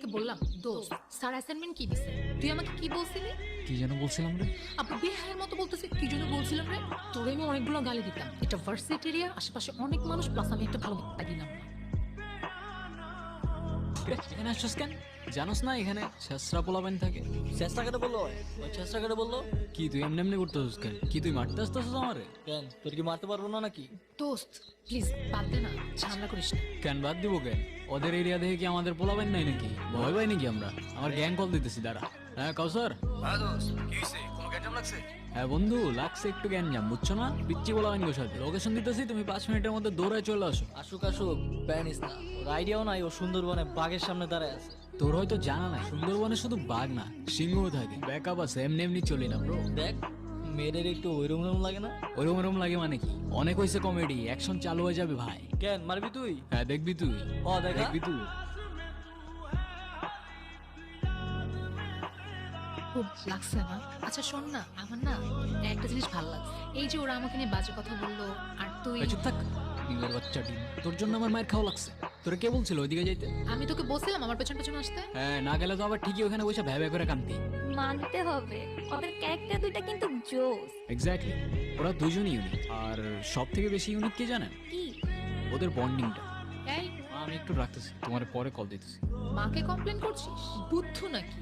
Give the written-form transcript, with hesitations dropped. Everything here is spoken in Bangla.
তোকে বললাম দোস্ত স্যার অ্যাসাইনমেন্ট কি দিছে, তুই আমাকে কি বলছিলি? কি যেন বলছিলাম রে? আপু বেহায়ের মতো বলতেছে কি জন্য বলছিলাম রে? তোরে আমি অনেকগুলো গালি দিতাম, এটা ভার্সিটি এরিয়া, আশেপাশে অনেক মানুষ, প্লাস আমি একটা ভালো দিলাম না। এখানে আসছস কেন? জানোস না এখানে শেষরা পোলাবেন থাকে? চেষ্টা কেটে বললো ওই চেষ্টা কেটে বললো কি তুই এমনি এমনি করতেছিস কেন? কি তুই মারতে আসতেছিস আমারে? কেন তোর কি মারতে পারবো না নাকি? দোস্ত প্লিজ বাদ দে না, ঝামেলা করিস না। কেন বাদ দিব কেন? ওদের এরিয়া দেখে কি আমাদের পোলাবেন নাই নাকি? ভয় পাই নাকি আমরা? আমার গ্যাং কল দিতেছি দাঁড়া। হ্যাঁ কাউসার। হ্যাঁ দোস্ত কি হয়েছে? কোনো গ্যাঞ্জাম লাগছে? হ্যাঁ বন্ধু, লাগছে একটু গ্যাঞ্জাম, বুঝছো না? পিচ্ছি পোলাবেন গো সাথে লোকেশন দিতেছি, তুমি 5 মিনিটের মধ্যে দৌড়ায় চলে আসো। আসুক আসুক, প্যানিস না, ওর আইডিয়াও নাই ও সুন্দরবনে বাঘের সামনে দাঁড়ায় আছে। তোর হয়তো জানা নাই, সুন্দরবনে শুধু বাঘ না সিংহও থাকে। ব্যাকআপ আছে, এমনি এমনি চলি না ব্রো। দেখ মেয়েদের একটু ওইরকম রকম লাগে না? ওরম ওরম লাগে মানে কি? অনেক হয়েছে কমেডি, অ্যাকশন চালু হয়ে যাবে ভাই। কেন মারবি তুই? হ্যাঁ দেখবি তুই। ও দেখা দেখবি তুই। খুব লাগছে না? আচ্ছা শোন না, আমার না একটা জিনিস ভালো লাগছে, এই যে ওরা আমাকে নিয়ে বাজে কথা বললো, আর তুই। চুপ থাক ডিমের বাচ্চা ডিম, তোর জন্য আমার মায়ের খাওয়া লাগছে। তোরে কে বলছিল ওইদিকে যাইতে? আমি তোকে বলছিলাম আমার পেছন পেছন আসতে। হ্যাঁ না গেলে তো আবার ঠিকই ওখানে বসে ভ্যাবে করে কান্তি। মানতে হবে ওদের ক্যারেক্টার দুইটা কিন্তু জোস। এক্স্যাক্টলি, ওরা দুজনই ইউনিক। আর সব থেকে বেশি ইউনিক কে জানেন? কি? ওদের বন্ডিংটা। এই আমি একটু রাখতেছি, তোমার পরে কল দিতেছি। মাকে কমপ্লেন করছিস? বুদ্ধু নাকি?